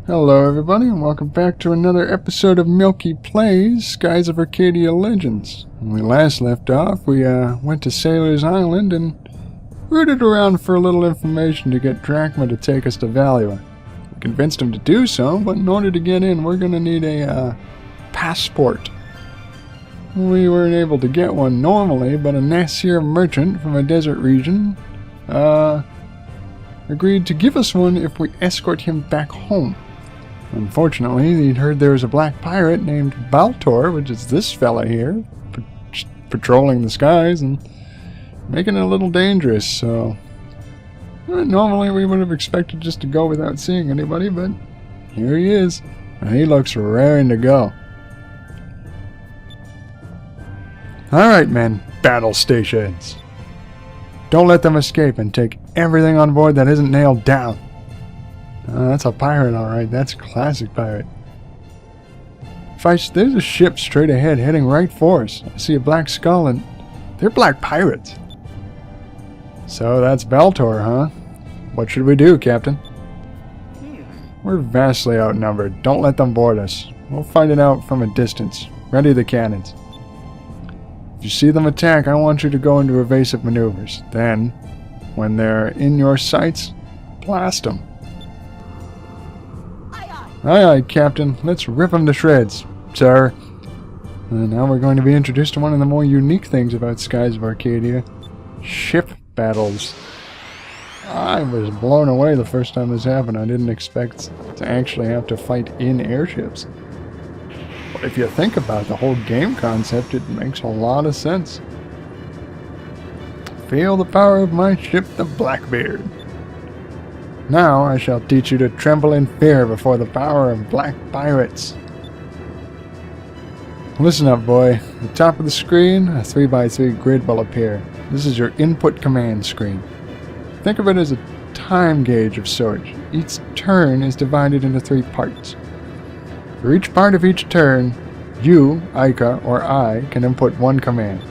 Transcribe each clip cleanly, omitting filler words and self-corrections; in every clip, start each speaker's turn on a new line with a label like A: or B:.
A: Hello everybody and welcome back to another episode of Milkie Plays Skies of Arcadia Legends. When we last left off, we went to Sailor's Island and rooted around for a little information to get Drachma to take us to Valuan. We convinced him to do so, but in order to get in, we're going to need a passport. We weren't able to get one normally, but a Nasir merchant from a desert region agreed to give us one if we escort him back home. Unfortunately, he'd heard there was a black pirate named Baltor, which is this fella here, patrolling the skies and making it a little dangerous, so normally we would have expected just to go without seeing anybody, but here he is, and he looks raring to go. Alright men, battle stations. Don't let them escape and take everything on board that isn't nailed down. That's a pirate, alright. That's a classic pirate. There's a ship straight ahead heading right for us. I see a black skull and they're black pirates. So that's Baltor, huh? What should we do, Captain? We're vastly outnumbered. Don't let them board us. We'll find it out from a distance. Ready the cannons. If you see them attack, I want you to go into evasive maneuvers. Then, when they're in your sights, blast them. Aye, aye, Captain. Let's rip them to shreds, sir. And now we're going to be introduced to one of the more unique things about Skies of Arcadia. Ship battles. I was blown away the first time this happened. I didn't expect to actually have to fight in airships. But if you think about the whole game concept, it makes a lot of sense. Feel the power of my ship, the Blackbeard. Now I shall teach you to tremble in fear before the power of black pirates. Listen up, boy. At the top of the screen, a 3x3 grid will appear. This is your input command screen. Think of it as a time gauge of sorts. Each turn is divided into 3 parts. For each part of each turn, you, Ica, or I can input one command.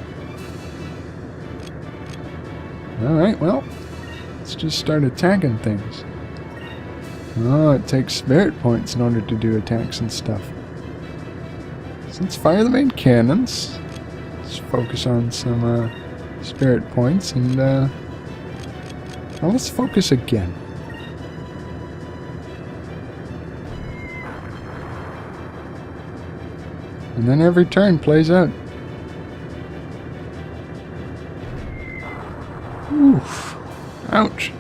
A: Alright, well, let's just start attacking things. Oh, it takes spirit points in order to do attacks and stuff. So let's fire the main cannons. Let's focus on some spirit points and well, let's focus again. And then every turn plays out. Oof. Ouch.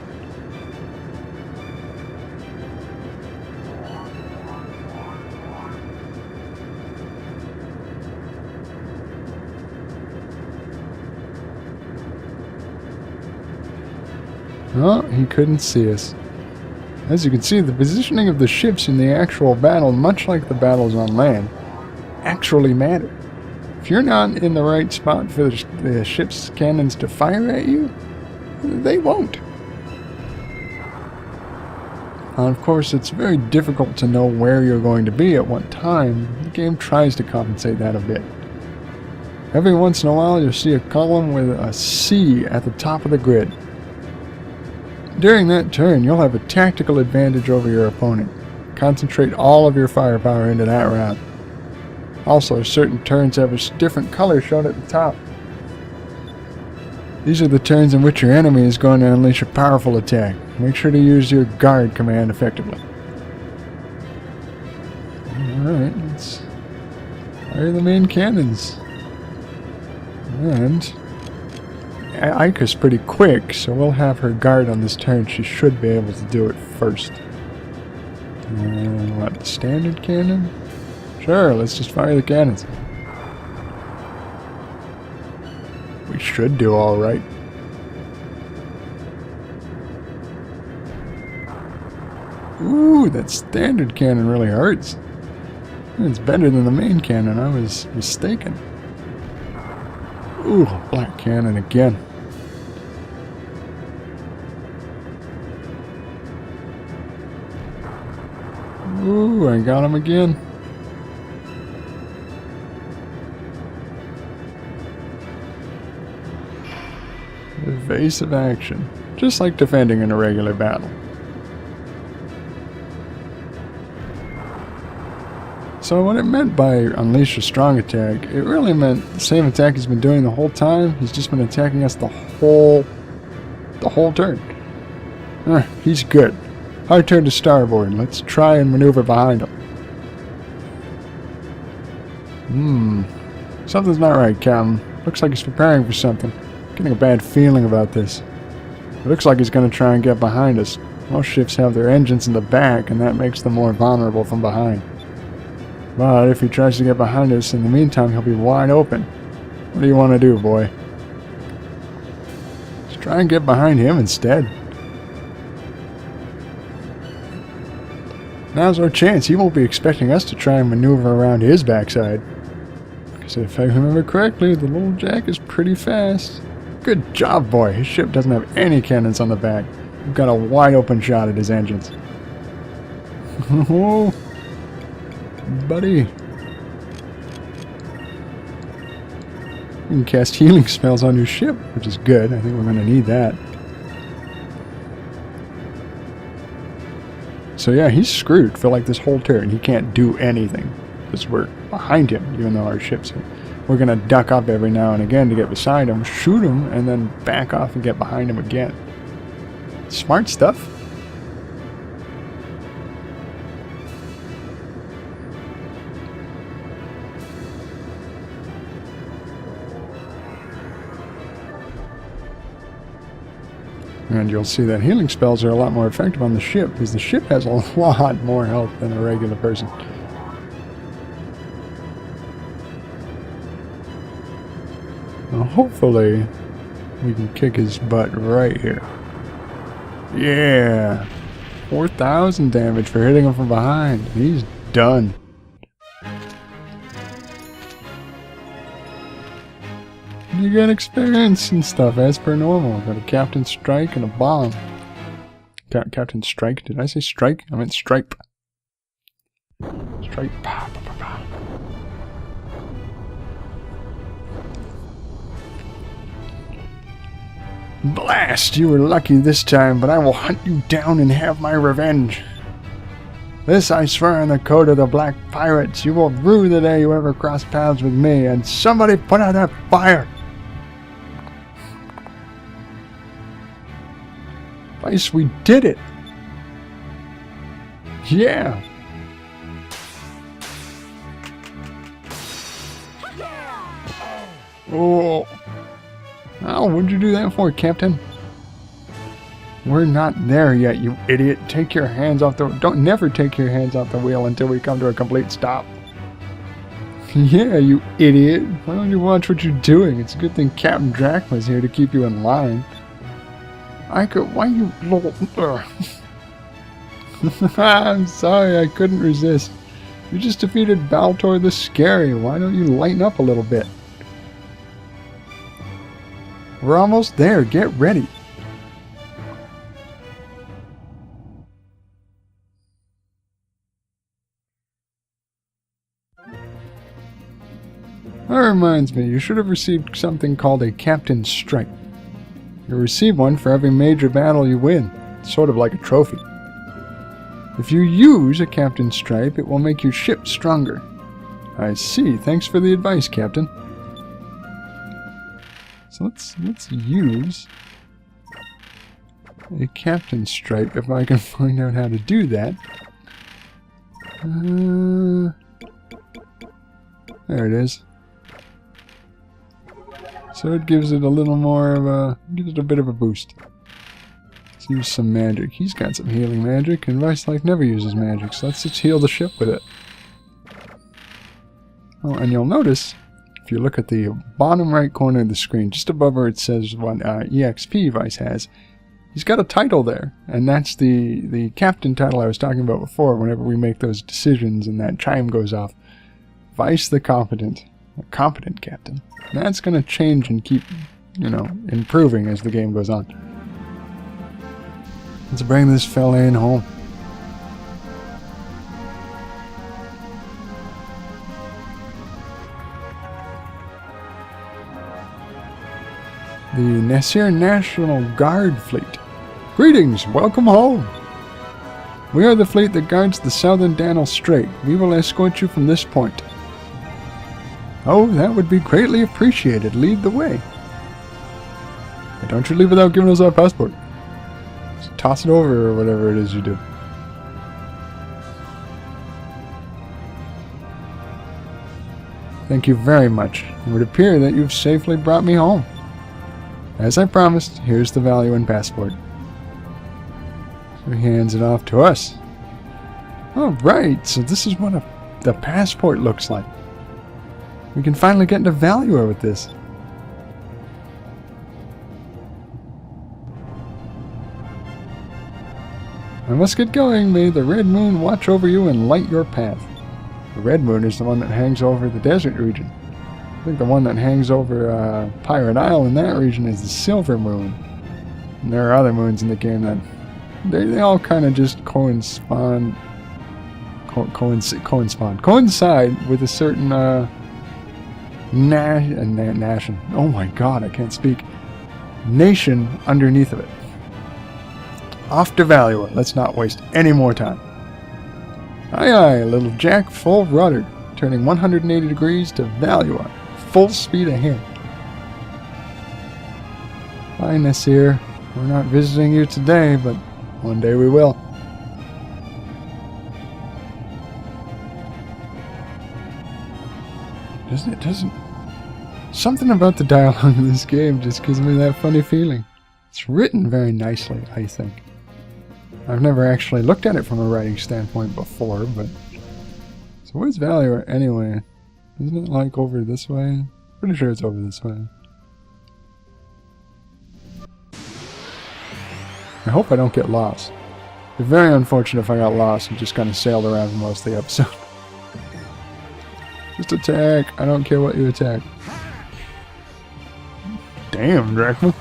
A: Oh, he couldn't see us. As you can see, the positioning of the ships in the actual battle, much like the battles on land, actually matter. If you're not in the right spot for the ship's cannons to fire at you, they won't. Of course, it's very difficult to know where you're going to be at what time. The game tries to compensate that a bit. Every once in a while, you'll see a column with a C at the top of the grid. During that turn, you'll have a tactical advantage over your opponent. Concentrate all of your firepower into that round. Also, certain turns have a different color shown at the top. These are the turns in which your enemy is going to unleash a powerful attack. Make sure to use your guard command effectively. Alright, let's fire the main cannons. And Ica's pretty quick, so we'll have her guard on this turn. She should be able to do it first. What, standard cannon? Sure, let's just fire the cannons. We should do alright. Ooh, that standard cannon really hurts. It's better than the main cannon. I was mistaken. Ooh, black cannon again. Ooh, I got him again. Evasive action, just like defending in a regular battle. So what it meant by unleash a strong attack, it really meant the same attack he's been doing the whole time. He's just been attacking us the whole turn. He's good. Hard turn to starboard. Let's try and maneuver behind him. Something's not right, Captain. Looks like he's preparing for something. Getting a bad feeling about this. It looks like he's going to try and get behind us. Most ships have their engines in the back, and that makes them more vulnerable from behind. But if he tries to get behind us, in the meantime, he'll be wide open. What do you want to do, boy? Let's try and get behind him instead. Now's our chance. He won't be expecting us to try and maneuver around his backside. Because if I remember correctly, the little Jack is pretty fast. Good job, boy. His ship doesn't have any cannons on the back. We've got a wide open shot at his engines. Oh, buddy. You can cast healing spells on your ship, which is good. I think we're going to need that. So yeah, he's screwed for like this whole turn. He can't do anything because we're behind him, even though our ship's here. We're going to duck up every now and again to get beside him, shoot him, and then back off and get behind him again. Smart stuff. And you'll see that healing spells are a lot more effective on the ship, because the ship has a lot more health than a regular person. Now hopefully we can kick his butt right here. Yeah! 4,000 damage for hitting him from behind. He's done. You get experience and stuff as per normal. Got a Captain Strike and a bomb. Captain Strike? Did I say strike? I meant stripe. Stripe. Pow, pow, pow, pow. Blast! You were lucky this time, but I will hunt you down and have my revenge. This I swear on the code of the Black Pirates. You will rue the day you ever cross paths with me, and somebody put out that fire! Vice, we did it! Yeah! Oh! Oh, what'd you do that for, Captain? We're not there yet, you idiot. Take your hands off the... Never take your hands off the wheel until we come to a complete stop. Yeah, you idiot. Why don't you watch what you're doing? It's a good thing Captain Drachma's here to keep you in line. Why you... I'm sorry, I couldn't resist. You just defeated Baltor the Scary. Why don't you lighten up a little bit? We're almost there. Get ready. That reminds me, you should have received something called a Captain Stripe. You'll receive one for every major battle you win. It's sort of like a trophy. If you use a Captain Stripe, it will make your ship stronger. I see. Thanks for the advice, Captain. So let's use a Captain Stripe if I can find out how to do that. There it is. So it gives it a little more of a, gives it a bit of a boost. Let's use some magic. He's got some healing magic, and Vice Life never uses magic, so let's just heal the ship with it. Oh, and you'll notice, if you look at the bottom right corner of the screen, just above where it says what EXP Vice has, he's got a title there, and that's the captain title I was talking about before. Whenever we make those decisions and that chime goes off, Vice the Competent, a competent captain. And that's going to change and keep, you know, improving as the game goes on. Let's bring this fella in home. The Nasir National Guard Fleet. Greetings, welcome home. We are the fleet that guards the southern Dannel Strait. We will escort you from this point. Oh, that would be greatly appreciated. Lead the way. Hey, don't you leave without giving us our passport. Just toss it over or whatever it is you do. Thank you very much. It would appear that you've safely brought me home. As I promised, here's the Valuan passport. So he hands it off to us. Alright, so this is what the passport looks like. We can finally get into Valuan with this. I must get going. May the red moon watch over you and light your path. The red moon is the one that hangs over the desert region. I think the one that hangs over Pirate Isle in that region is the silver moon. And there are other moons in the game that they all kind of just coincide with a certain nation. Oh my god, I can't speak. Nation underneath of it. Off to Valuan. Let's not waste any more time. Aye aye, little Jack, full rudder. Turning 180 degrees to Valuan. Full speed ahead. Hi, Nasir. We're not visiting you today, but one day we will. Doesn't something about the dialogue in this game just gives me that funny feeling. It's written very nicely, I think. I've never actually looked at it from a writing standpoint before, but... So where's Valuan anyway? Isn't it like over this way? Pretty sure it's over this way. I hope I don't get lost. It'd be very unfortunate if I got lost and just kind of sailed around for most of the episode. Just attack. I don't care what you attack. Damn, Dracula.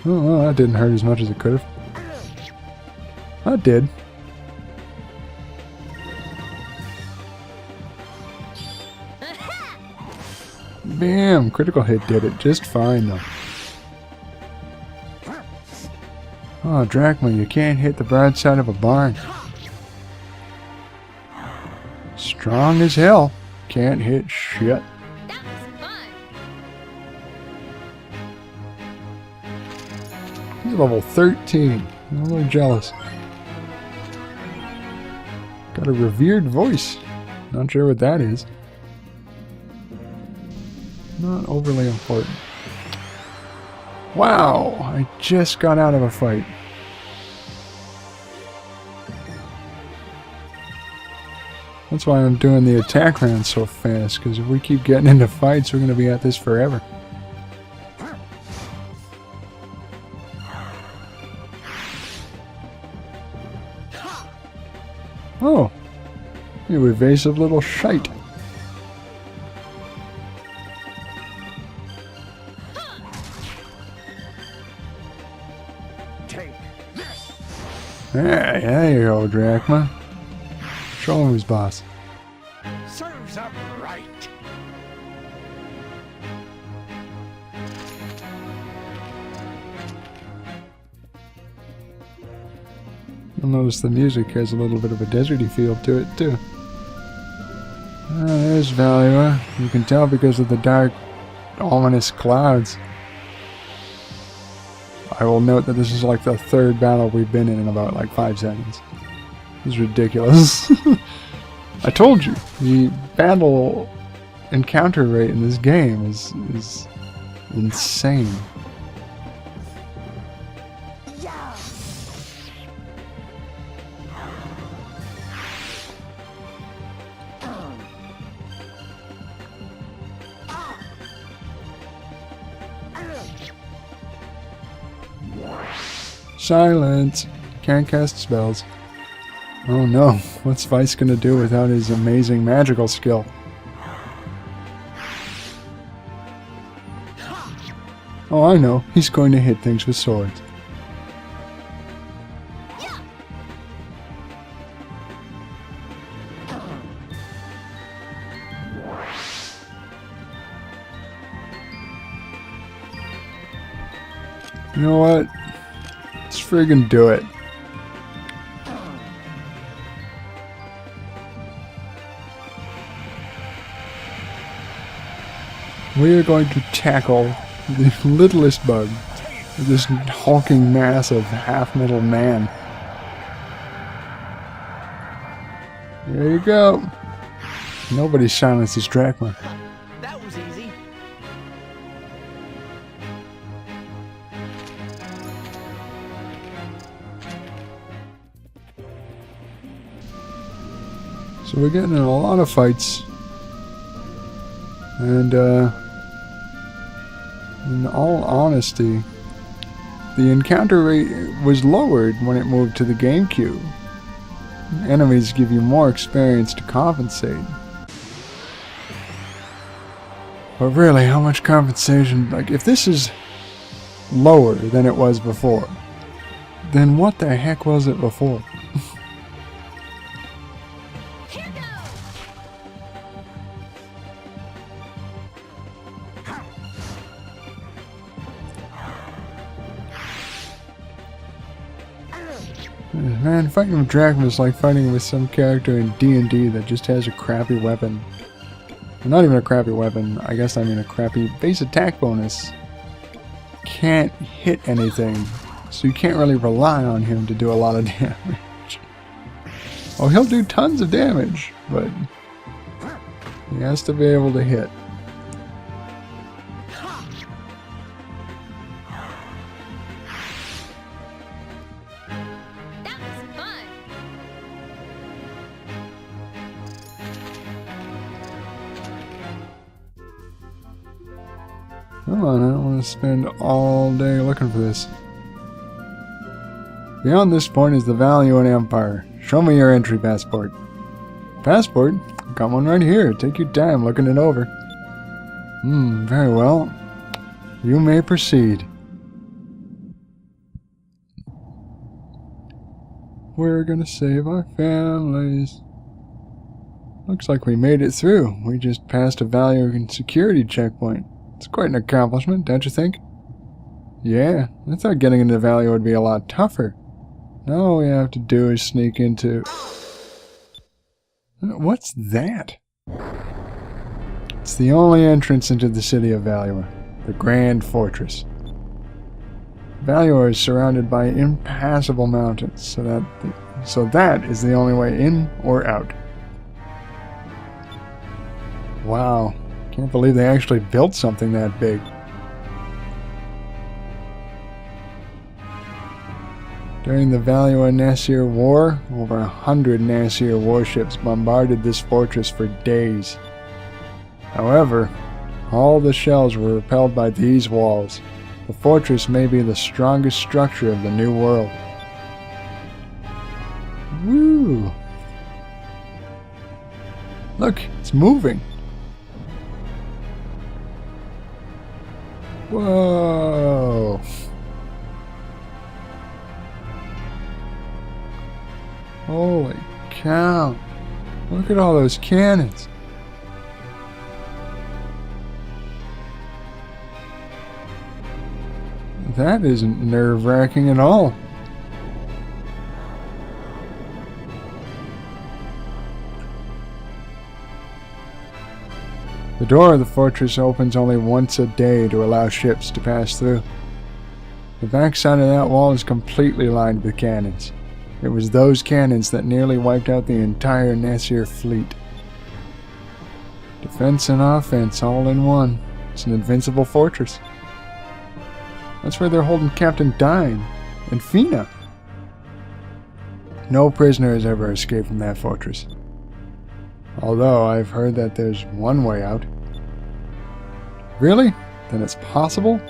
A: Oh, well, that didn't hurt as much as it could have. That did. Bam! Critical hit did it just fine, though. Oh, Drachma, you can't hit the broadside of a barn. Strong as hell. Can't hit shit. He's level 13. I'm a little jealous. Got a revered voice. Not sure what that is. Not overly important. Wow! I just got out of a fight. That's why I'm doing the attack round so fast, because if we keep getting into fights, we're going to be at this forever. Oh! You evasive little shite. Hey, there you go, Drachma. Show him who's boss.
B: Serves up right.
A: You'll notice the music has a little bit of a deserty feel to it, too. Ah, there's Valuan. You can tell because of the dark, ominous clouds. I will note that this is like the third battle we've been in about like 5 seconds. This is ridiculous. I told you, the battle encounter rate in this game is insane. Silence. Can't cast spells. Oh no, what's Vice gonna do without his amazing magical skill? Oh, I know. He's going to hit things with swords. know what? Let's friggin' do it. We are going to tackle the littlest bug, this hulking mass of half-metal man. There you go. Nobody silences Drachma.
C: That was easy.
A: So we're getting in a lot of fights. And, in all honesty, the encounter rate was lowered when it moved to the GameCube. Enemies give you more experience to compensate. But really, how much compensation? Like, if this is lower than it was before, then what the heck was it before? Man, fighting with Drachma is like fighting with some character in D&D that just has a crappy weapon. Well, not even a crappy weapon, I guess I mean a crappy base attack bonus. Can't hit anything, so you can't really rely on him to do a lot of damage. Oh, he'll do tons of damage, but he has to be able to hit. Come on, I don't want to spend all day looking for this. Beyond this point is the Valuan Empire. Show me your entry passport. Passport? Got one right here. Take your time looking it over. Very well. You may proceed. We're gonna save our families. Looks like we made it through. We just passed a Valuan security checkpoint. It's quite an accomplishment, don't you think? Yeah, I thought getting into Valuan would be a lot tougher. Now all we have to do is sneak into... What's that? It's the only entrance into the city of Valuan, the Grand Fortress. Valuan is surrounded by impassable mountains, so that is the only way in or out. Wow. Can't believe they actually built something that big. During the Valuan-Nasir War, over 100 Nasir warships bombarded this fortress for days. However, all the shells were repelled by these walls. The fortress may be the strongest structure of the New World. Woo! Look, it's moving. Whoa! Holy cow! Look at all those cannons! That isn't nerve-wracking at all. The door of the fortress opens only once a day to allow ships to pass through. The backside of that wall is completely lined with cannons. It was those cannons that nearly wiped out the entire Nasir fleet. Defense and offense all in one. It's an invincible fortress. That's where they're holding Captain Dine and Fina. No prisoner has ever escaped from that fortress. Although I've heard that there's one way out. Really? Then it's possible?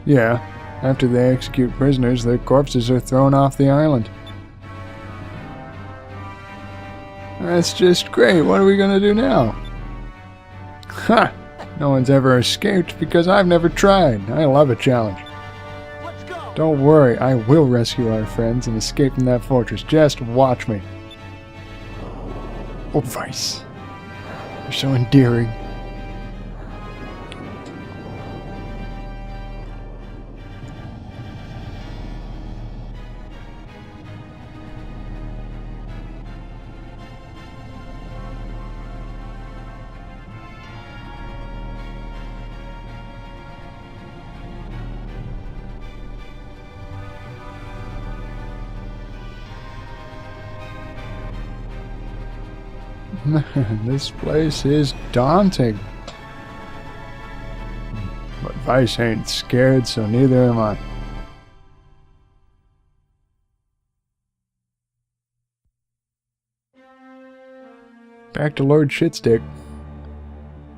A: Yeah. After they execute prisoners, their corpses are thrown off the island. That's just great. What are we gonna do now? Ha! No one's ever escaped because I've never tried. I love a challenge.
C: Let's go.
A: Don't worry, I will rescue our friends and escape from that fortress. Just watch me. Oh, Vice. You're so endearing. This place is daunting. But Vice ain't scared, so neither am I. Back to Lord Shitstick.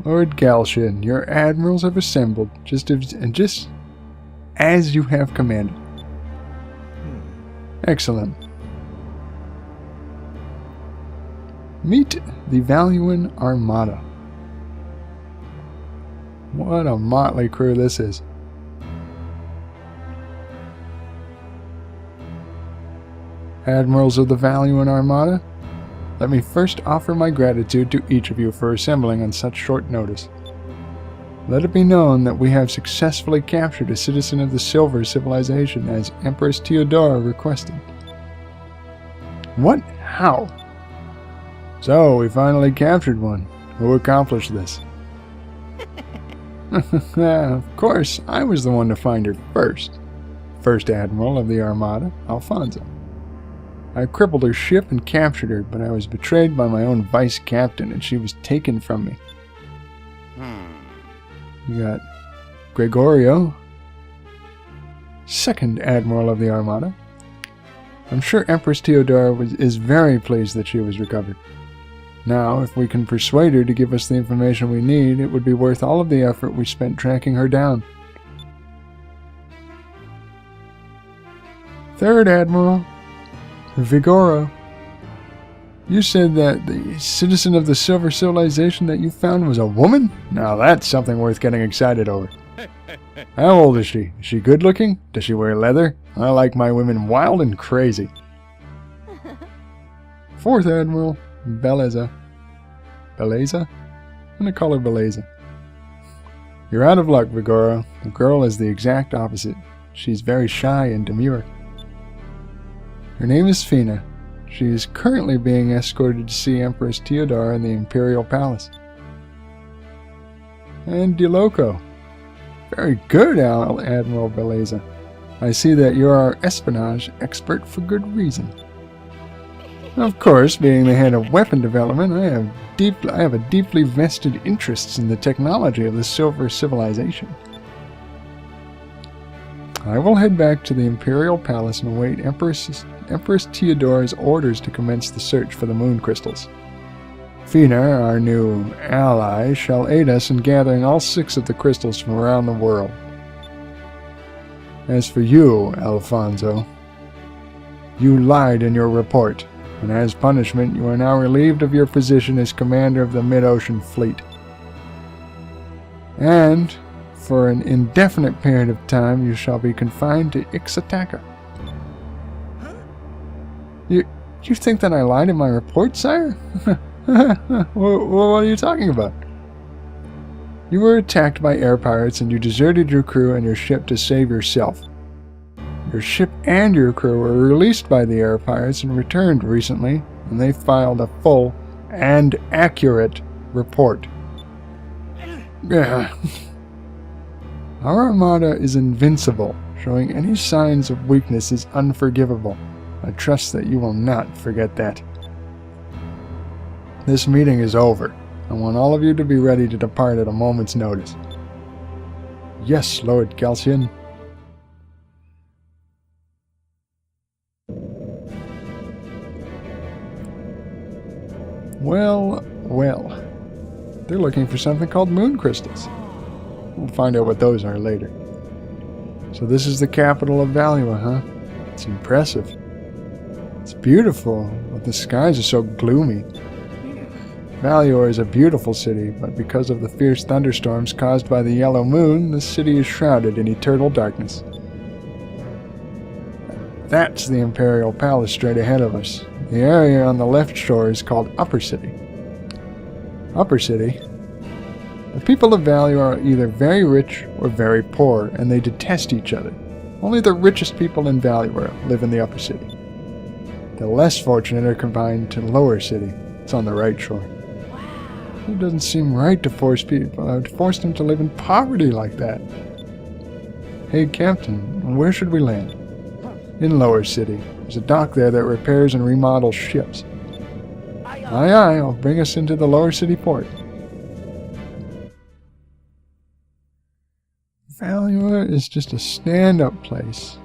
A: Lord Galshin, your admirals have assembled, just as you have commanded. Excellent. Meet the Valuan Armada. What a motley crew this is. Admirals of the Valuan Armada, let me first offer my gratitude to each of you for assembling on such short notice. Let it be known that we have successfully captured a citizen of the Silver Civilization as Empress Theodora requested. What? How? So, we finally captured one. Who accomplished this? Of course, I was the one to find her first. First Admiral of the Armada, Alfonso. I crippled her ship and captured her, but I was betrayed by my own vice captain and she was taken from me. You got Gregorio, second Admiral of the Armada. I'm sure Empress Theodora is very pleased that she was recovered. Now, if we can persuade her to give us the information we need, it would be worth all of the effort we spent tracking her down. Third Admiral, Vigoro. You said that the citizen of the Silver Civilization that you found was a woman? Now that's something worth getting excited over. How old is she? Is she good looking? Does she wear leather? I like my women wild and crazy. Fourth Admiral, Beleza. Beleza? I'm gonna call her Beleza. You're out of luck, Vigoro. The girl is the exact opposite. She's very shy and demure. Her name is Fina. She is currently being escorted to see Empress Theodora in the Imperial Palace. And DeLoco. Very good, Admiral Beleza. I see that you're our espionage expert for good reason. Of course, being the head of weapon development, I have a deeply vested interest in the technology of the Silver Civilization. I will head back to the Imperial Palace and await Empress Theodora's orders to commence the search for the moon crystals. Fina, our new ally, shall aid us in gathering all 6 of the crystals from around the world. As for you, Alfonso, you lied in your report, and as punishment you are now relieved of your position as commander of the Mid-Ocean Fleet. And, for an indefinite period of time, you shall be confined to Ixataka. You think that I lied in my report, sire? What are you talking about? You were attacked by air pirates and you deserted your crew and your ship to save yourself. Your ship and your crew were released by the air pirates and returned recently, and they filed a full and accurate report. Our Armada is invincible. Showing any signs of weakness is unforgivable. I trust that you will not forget that. This meeting is over. I want all of you to be ready to depart at a moment's notice. Yes, Lord Galshin. Well. They're looking for something called moon crystals. We'll find out what those are later. So this is the capital of Valua, huh? It's impressive. It's beautiful, but the skies are so gloomy. Valuar is a beautiful city, but because of the fierce thunderstorms caused by the yellow moon, the city is shrouded in eternal darkness. That's the Imperial Palace straight ahead of us. The area on the left shore is called Upper City. Upper City? The people of Valuar are either very rich or very poor, and they detest each other. Only the richest people in Valuar live in the Upper City. The less fortunate are confined to Lower City. It's on the right shore. It doesn't seem right to force them to live in poverty like that. Hey, Captain, where should we land? In Lower City. There's a dock there that repairs and remodels ships. Aye, aye, I'll bring us into the lower city port. Valuan is just a stand-up place.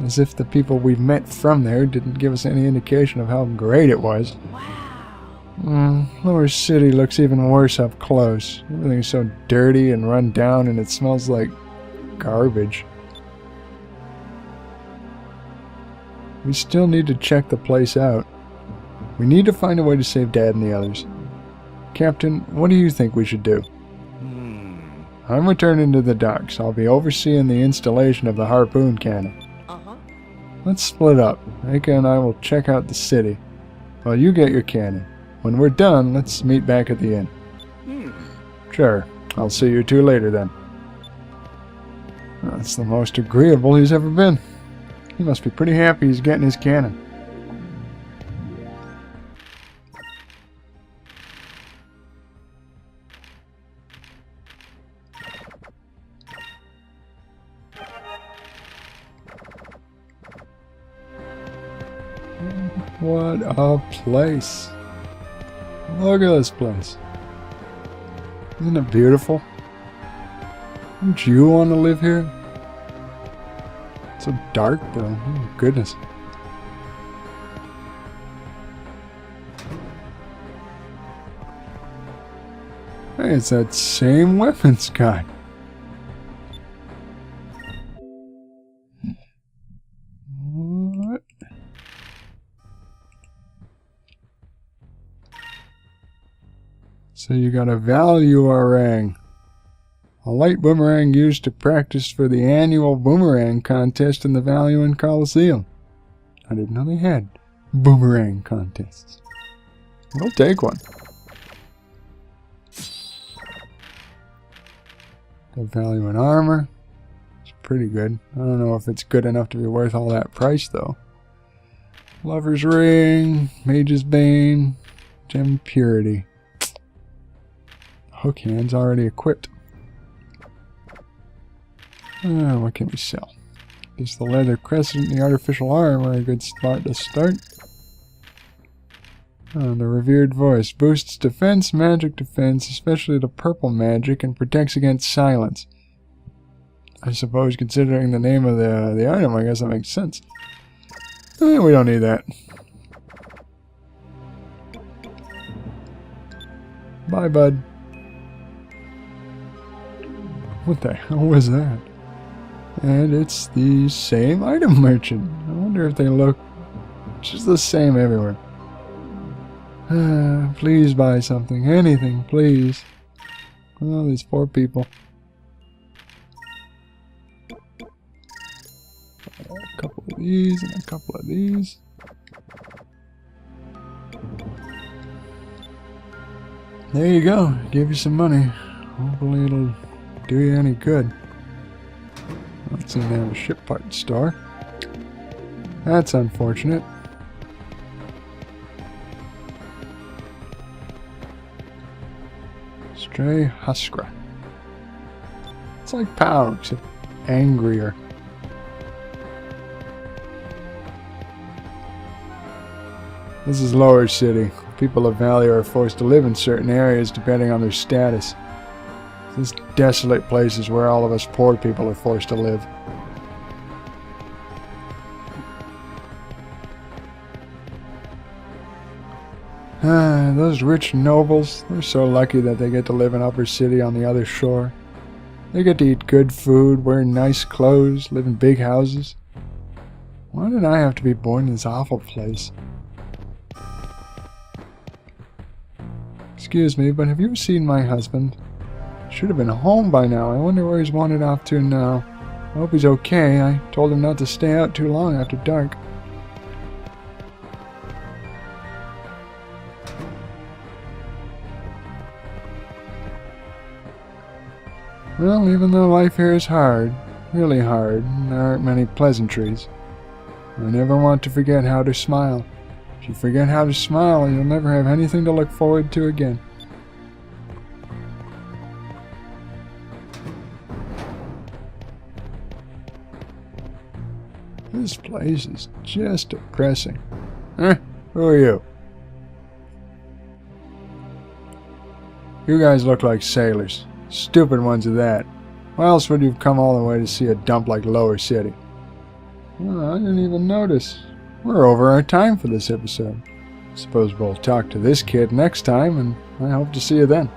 A: As if the people we've met from there didn't give us any indication of how great it was. Lower city looks even worse up close. Everything's so dirty and run down, and it smells like garbage. We still need to check the place out. We need to find a way to save Dad and the others. Captain, what do you think we should do? I'm returning to the docks. I'll be overseeing the installation of the harpoon cannon. Let's split up. Aka and I will check out the city, while you get your cannon. When we're done, let's meet back at the inn. Sure. I'll see you two later then. That's the most agreeable he's ever been. He must be pretty happy he's getting his cannon. What a place. Look at this place. Isn't it beautiful? Don't you want to live here? It's so dark though. Oh, goodness. Hey, it's that same weapons guy. What? So you got a Valuan, a light boomerang used to practice for the annual boomerang contest in the Valuan Coliseum. I didn't know they had boomerang contests. We'll take one. The Valuan armor. It's pretty good. I don't know if it's good enough to be worth all that price though. Lover's ring, Mage's Bane, Gem Purity. Hook hand's already equipped. What can we sell? Guess the leather crescent and the artificial arm are a good spot to start. The revered voice boosts defense, magic defense, especially the purple magic, and protects against silence. I suppose, considering the name of the item, I guess that makes sense. We don't need that. Bye, bud. What the hell was that? And it's the same item merchant. I wonder if they look just the same everywhere. Please buy something. Anything, please. Oh, these poor people. A couple of these and a couple of these. There you go. Give you some money. Hopefully it'll do you any good. Let's see, they have a ship part store. That's unfortunate. Stray Huskra. It's like POW, except angrier. This is Lower City. People of Valuan are forced to live in certain areas depending on their status. This desolate place is where all of us poor people are forced to live. Those rich nobles, they're so lucky that they get to live in Upper City on the other shore. They get to eat good food, wear nice clothes, live in big houses. Why did I have to be born in this awful place? Excuse me, but have you seen my husband? Should have been home by now. I wonder where he's wandered off to now. I hope he's okay. I told him not to stay out too long after dark. Well, even though life here is hard, really hard, and there aren't many pleasantries, I never want to forget how to smile. If you forget how to smile, you'll never have anything to look forward to again. This place is just depressing. Who are you? You guys look like sailors. Stupid ones at that. Why else would you have come all the way to see a dump like Lower City? Well, I didn't even notice. We're over our time for this episode. Suppose we'll talk to this kid next time, and I hope to see you then.